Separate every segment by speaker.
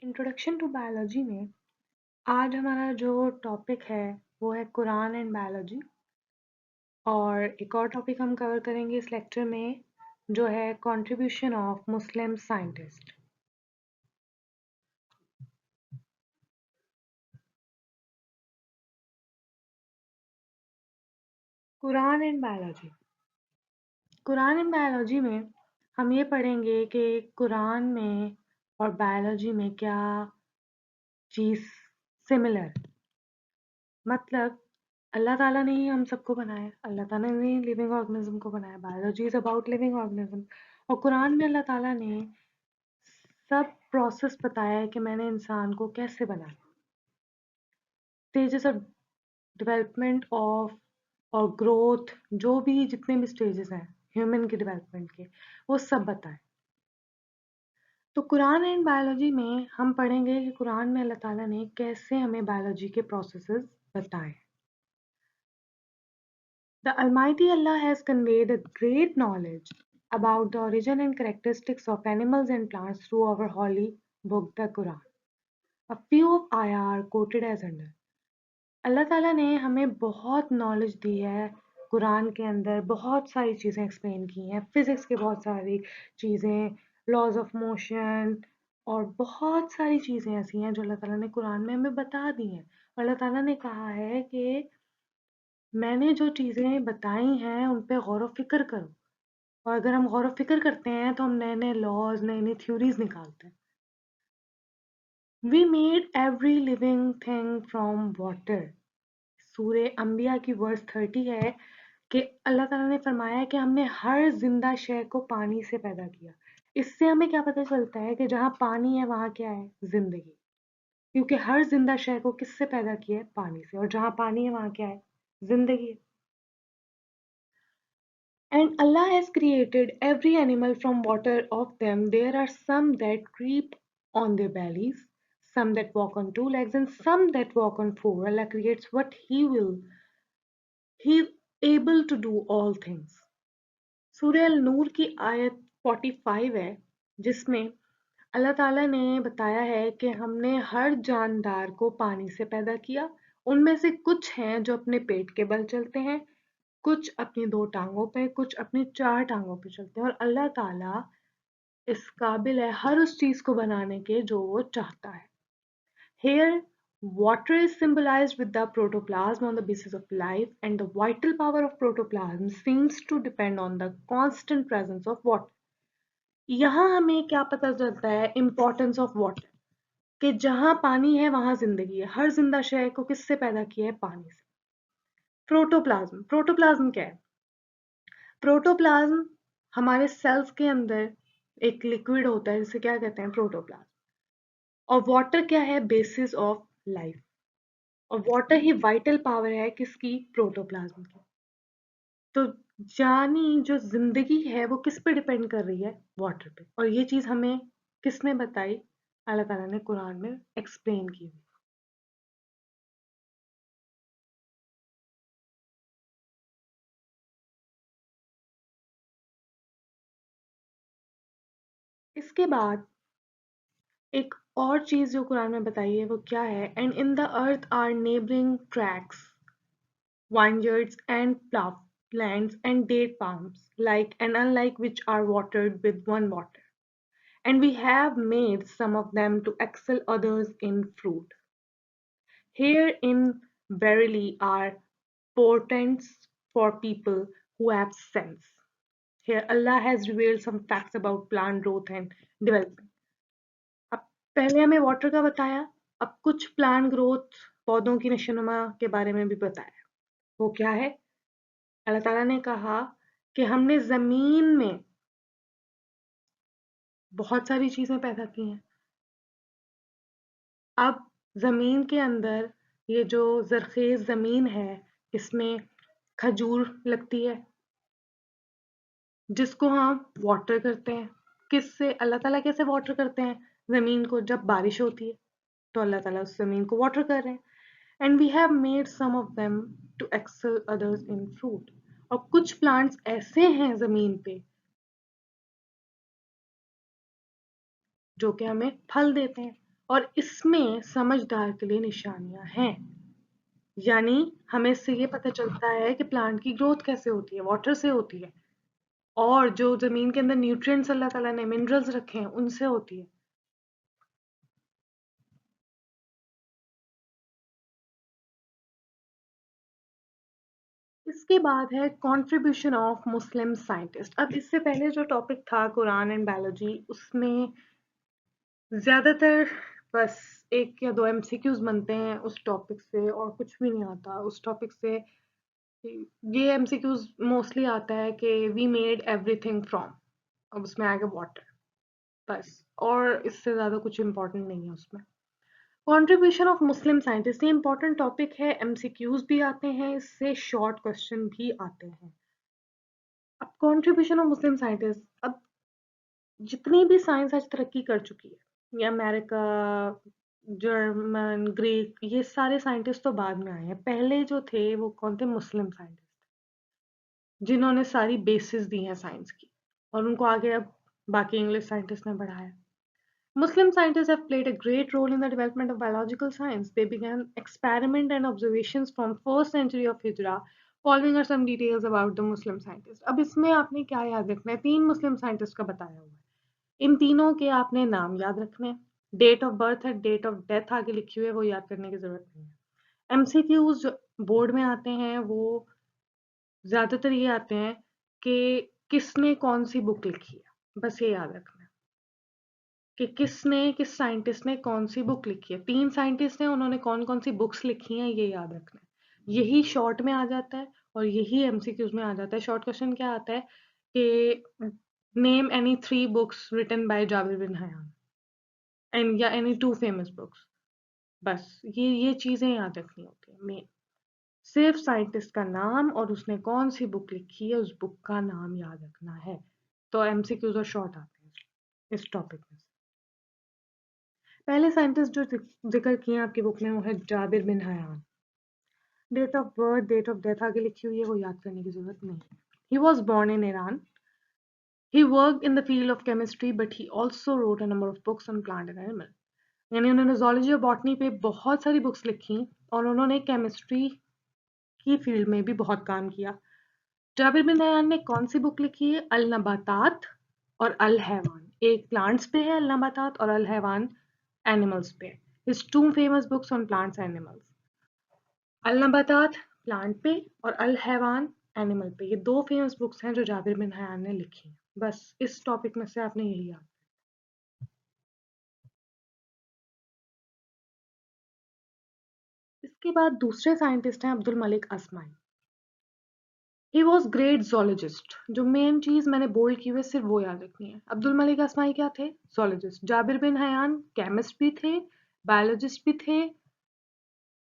Speaker 1: Introduction to biology में आज हमारा जो टॉपिक है वो है कुरान एंड बायोलॉजी। और एक और टॉपिक हम कवर करेंगे इस लेक्चर में जो है contribution of Muslim scientist. Quran and biology. Quran and biology में हम ये पढ़ेंगे कि कुरान में और बायोलॉजी में क्या चीज़ सिमिलर, मतलब अल्लाह ताला ने ही हम सबको बनाया, अल्लाह ताला ने ही लिविंग ऑर्गेनिज्म को बनाया। Biology is about living organism. और कुरान में अल्लाह ताला ने सब प्रोसेस बताया है कि मैंने इंसान को कैसे बनाया, स्टेजेस ऑफ डेवलपमेंट ऑफ और ग्रोथ, जो भी जितने भी स्टेजेस हैं ह्यूमन के डेवलपमेंट के, वो सब बताए। तो कुरान एंड बायोलॉजी में हम पढ़ेंगे कि कुरान में अल्लाह ताला ने कैसे हमें बायोलॉजी के प्रोसेसेस बताए। The Almighty Allah has conveyed a great knowledge about the origin and characteristics of animals and plants through our holy book, the Quran. A few of ayah are quoted as under. अल्लाह ताला ने हमें बहुत knowledge दी है। कुरान के अंदर बहुत सारी चीज़ें एक्सप्लेन की हैं, फिज़िक्स की बहुत सारी चीज़ें, लॉज ऑफ मोशन और बहुत सारी चीज़ें ऐसी हैं जो अल्लाह ताला ने कुरान में हमें बता दी हैं। अल्लाह ताला ने कहा है कि मैंने जो चीज़ें बताई हैं उन पे गौर व फिक्र करो, और अगर हम गौर व फिक्र करते हैं तो हम नए नए लॉज, नई नई थ्योरीज निकालते हैं। We made every living thing from water. सूरे अंबिया की वर्स 30 है कि अल्लाह ताला ने फरमाया है कि हमने हर जिंदा शय को पानी से पैदा किया। इससे हमें क्या पता चलता है कि जहाँ पानी है वहाँ क्या है, जिंदगी। क्योंकि हर जिंदा शय को किससे पैदा किया है, पानी से, और जहाँ पानी है वहाँ क्या है, जिंदगी है। And Allah has created every animal from water. Of them, there are some that creep on their bellies, some that walk on two legs, and some that walk on four. Allah creates what He will. He is able to do all things. सूरह अल नूर की आयत 45 है, जिसमें अल्लाह ताला ने बताया है कि हमने हर जानदार को पानी से पैदा किया। उनमें से कुछ हैं जो अपने पेट के बल चलते हैं, कुछ अपनी 2 टाँगों पे, कुछ अपनी 4 टाँगों पे चलते हैं, और अल्लाह ताला इस काबिल है हर उस चीज़ को बनाने के जो वो चाहता है। Here, water is symbolized with the protoplasm on the basis of life, and the vital power of protoplasm seems to depend on the constant presence of water. यहाँ हमें क्या पता चलता है, इम्पोर्टेंस ऑफ वाटर, कि जहाँ पानी है वहाँ जिंदगी है। हर जिंदा शय को किससे पैदा किया है, पानी से। प्रोटोप्लाज्म, प्रोटोप्लाज्म क्या है? प्रोटोप्लाज्म हमारे सेल्स के अंदर एक लिक्विड होता है जिसे क्या कहते हैं, प्रोटोप्लाज्म। और वाटर क्या है, बेसिस ऑफ लाइफ। और वाटर ही वाइटल पावर है किसकी, प्रोटोप्लाज्म की। तो जानी जो जिंदगी है वो किस पे डिपेंड कर रही है, वाटर पे। और ये चीज हमें किसने बताई, अल्लाह ताला ने कुरान में एक्सप्लेन की हुई। इसके बाद एक और चीज जो कुरान में बताई है वो क्या है, and in the earth are neighbouring tracts, vineyards and plants and date palms, like and unlike which are watered with one water. And we have made some of them to excel others in fruit. Herein verily are portents for people who have sense. Here Allah has revealed some facts about plant growth and development. अब पहले हमें water का बताया, अब कुछ plant growth, पौधों की नशोनुमा के बारे में भी बताया। वो क्या है? अल्लाह ताला ने कहा कि हमने जमीन में बहुत सारी चीजें पैदा की हैं। अब जमीन के अंदर ये जो जरखेज जमीन है, इसमें खजूर लगती है जिसको हम वाटर करते हैं। किससे? अल्लाह ताला कैसे वाटर करते हैं जमीन को? जब बारिश होती है तो अल्लाह ताला उस जमीन को वाटर कर रहे हैं। And we have made some of them to excel others in fruit. और कुछ प्लांट्स ऐसे हैं जमीन पे जो कि हमें फल देते हैं, और इसमें समझदार के लिए निशानियां हैं। यानी हमें इससे ये पता चलता है कि प्लांट की ग्रोथ कैसे होती है, वाटर से होती है, और जो जमीन के अंदर न्यूट्रिएंट्स अल्लाह ताला ने मिनरल्स रखे हैं उनसे होती है। इसके बाद है कंट्रीब्यूशन ऑफ मुस्लिम साइंटिस्ट। अब इससे पहले जो टॉपिक था कुरान एंड बायोलॉजी, उसमें ज्यादातर बस एक या दो एमसीक्यूज बनते हैं उस टॉपिक से, और कुछ भी नहीं आता उस टॉपिक से। ये एमसीक्यूज मोस्टली आता है कि वी मेड एवरीथिंग फ्रॉम, अब उसमें आएगा वाटर, बस, और इससे ज़्यादा कुछ इम्पोर्टेंट नहीं है उसमें। कंट्रीब्यूशन ऑफ मुस्लिम साइंटिस्ट ये इंपॉर्टेंट टॉपिक है, एमसीक्यूज भी आते हैं इससे, शॉर्ट क्वेश्चन भी आते हैं। अब कंट्रीब्यूशन ऑफ मुस्लिम साइंटिस्ट, अब जितनी भी साइंस आज तरक्की कर चुकी है, ये अमेरिका, जर्मन, ग्रीक, ये सारे साइंटिस्ट तो बाद में आए हैं। पहले जो थे वो कौन थे? मुस्लिम साइंटिस्ट, जिन्होंने सारी बेसिस दी हैं साइंस की, और उनको आगे अब बाकी इंग्लिश साइंटिस्ट ने बढ़ाया। Muslim scientists have played a great role in the development of biological science. They began experiment and observations from first century of Hijra. Following are some details about the Muslim scientists. अब इसमें आपने क्या याद रखना है? 3 मुस्लिम scientist का बताया हुआ है। इन तीनों के आपने नाम याद रखने हैं। डेट ऑफ बर्थ है, डेट ऑफ डेथ आगे लिखी हुई है, वो याद करने की जरूरत नहीं है। एमसीक्यूज जो बोर्ड में आते हैं वो ज्यादातर ये आते हैं कि किसने कौन सी बुक लिखी है, बस ये याद रखना है कि किस साइंटिस्ट ने कौन सी बुक लिखी है। 3 साइंटिस्ट हैं, उन्होंने कौन कौन सी बुक्स लिखी हैं ये याद रखना है। यही शॉर्ट में आ जाता है और यही एमसीक्यूज में आ जाता है। शॉर्ट क्वेश्चन क्या आता है कि name any 3 books written by Jabir bin Hayyan, and या एनी 2 फेमस बुक्स। बस ये चीजें याद रखनी होती है मेन। सिर्फ साइंटिस्ट का नाम और उसने कौन सी बुक लिखी है, उस बुक का नाम याद रखना है। तो एमसीक्यूज और शॉर्ट आते हैं इस टॉपिक में। पहले साइंटिस्ट जो जिक्र किए आपकी बुक में वो है Jabir bin Hayyan. Date of birth, date of death आगे लिखी हुई है, वो याद करने की जरूरत नहीं है। He was born in Iran. He worked in the field of chemistry, but he also wrote a number of books on plant and animal. यानी उन्होंने zoology और botany पे बहुत सारी बुक्स लिखी, और उन्होंने केमिस्ट्री की फील्ड में भी बहुत काम किया। जाबिर बिन हयान ने कौन सी बुक लिखी है? अल नबातात और अल हैवान। एक प्लांट्स पे है अल नबातात, और अल हैवान एनिमल्स पे। His two famous books on plants and animals. अल नबातात प्लांट पे और अल हैवान एनिमल पे, ये 2 फेमस बुक्स हैं जो जाबिर बिन हयान ने लिखी हैं। बस इस टॉपिक में से आपने यही याद। इसके बाद दूसरे साइंटिस्ट हैं Abdul Malik Asmai. He was great zoologist. जो मेन चीज मैंने बोल्ड की हुई सिर्फ वो याद रखनी है। अब्दुल मलिक असमाई क्या थे? Zoologist. Jabir bin Hayyan chemist भी थे, बायोलॉजिस्ट भी थे,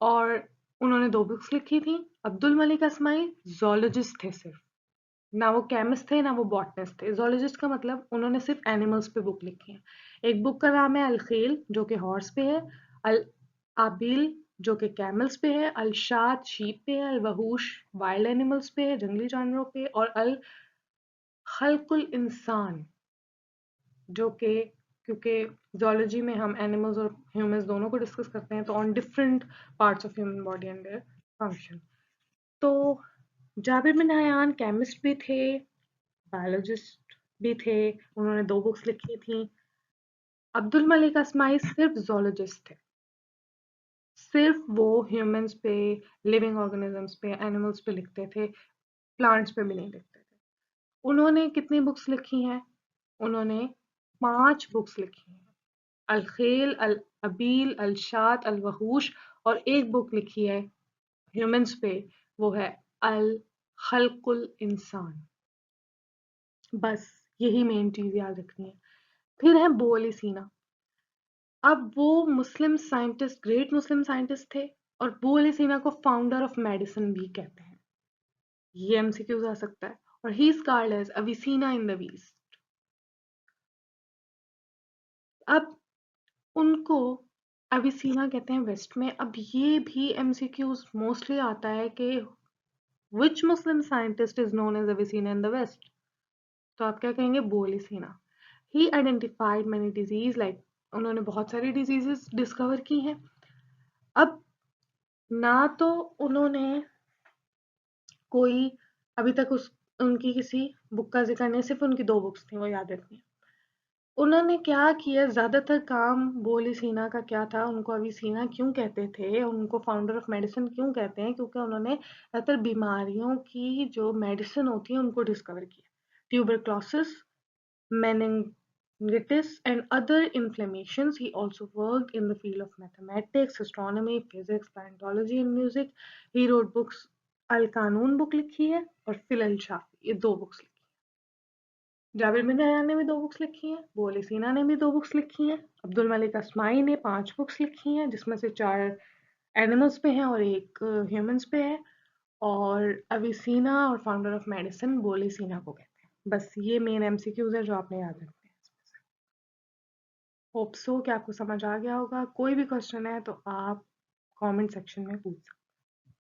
Speaker 1: और उन्होंने 2 बुक्स लिखी थी। अब्दुल मलिक असमाई जोलॉजिस्ट थे सिर्फ, ना वो केमिस्ट थे ना वो बॉटनिस्ट थे। जोलॉजिस्ट का मतलब उन्होंने सिर्फ एनिमल्स पे बुक लिखी है। एक बुक का नाम है अलखेल जो कि हॉर्स पे है, अल आबिल जो कि कैमल्स पे है, अल शाद शीप पे है, अल वहूश वाइल्ड एनिमल्स पे है, जंगली जानवरों पे, और अल खल्कुल इंसान जो कि, क्योंकि जोलॉजी में हम एनिमल्स और ह्यूमंस दोनों को डिस्कस करते हैं, तो on different parts of human body and their function. तो जाबिर बिन हयान केमिस्ट भी थे, बायोलॉजिस्ट भी थे, उन्होंने 2 बुक्स लिखी थी। अब्दुल मलिक असमाई सिर्फ जोलॉजिस्ट थे, सिर्फ वो ह्यूमंस पे, लिविंग ऑर्गेनिजम्स पे, एनिमल्स पे लिखते थे, प्लांट्स पे भी नहीं लिखते थे। उन्होंने कितनी बुक्स लिखी हैं? उन्होंने 5 बुक्स लिखी हैं। अल खेल, अल अबील, अल शात, अल वहूश, और एक बुक लिखी है ह्यूमंस पे, वो है अल खल्कुल इंसान। बस यही मेन चीज याद रखनी है। फिर है बो अली सीना। अब वो मुस्लिम साइंटिस्ट, ग्रेट मुस्लिम साइंटिस्ट थे, और बो अली सीना को फाउंडर ऑफ मेडिसिन भी कहते हैं। ये एमसीक्यूज आ सकता है। और he is called as Avicenna in the east. अब उनको अविसीना कहते हैं वेस्ट में। अब ये भी एमसीक्यूज मोस्टली आता है कि which Muslim scientist is known as Avicenna in the west. तो आप क्या कहेंगे? Bu Ali Sina. He identified many disease like उन्होंने बहुत सारी डिजीजेस डिस्कवर की हैं। अब ना तो उन्होंने कोई अभी तक उनकी किसी बुक का जिक्र नहीं, सिर्फ उनकी 2 बुक्स थी, वो याद रखनी है। उन्होंने क्या किया, ज़्यादातर काम बोल सीना का क्या था, उनको अविसीना क्यों कहते थे, उनको फाउंडर ऑफ मेडिसिन क्यों कहते हैं, क्योंकि उन्होंने ज़्यादातर बीमारियों की जो मेडिसिन होती है उनको डिस्कवर किया। Tuberculosis, meningitis, and other inflammations. He also worked in the field of mathematics, astronomy, physics, paleontology, and music. He wrote books. अल कानून बुक लिखी है और फिल अल शाफी, ये 2 बुक्स लिखी है। जाबिर बिन हयान ने भी 2 बुक्स लिखी हैं, बोले सीना ने भी 2 बुक्स लिखी हैं, अब्दुल मलिक अस्माई ने 5 बुक्स लिखी हैं, जिसमें से 4 एनिमल्स पे हैं और 1 ह्यूमंस पे है। और अविसीना और फाउंडर ऑफ मेडिसिन बोले सीना को कहते हैं। बस ये मेन एमसीक्यूज है जो आपने याद रखने हैं। होप सो कि आपको समझ आ गया होगा। कोई भी क्वेश्चन है तो आप कमेंट सेक्शन में पूछ सकते हैं।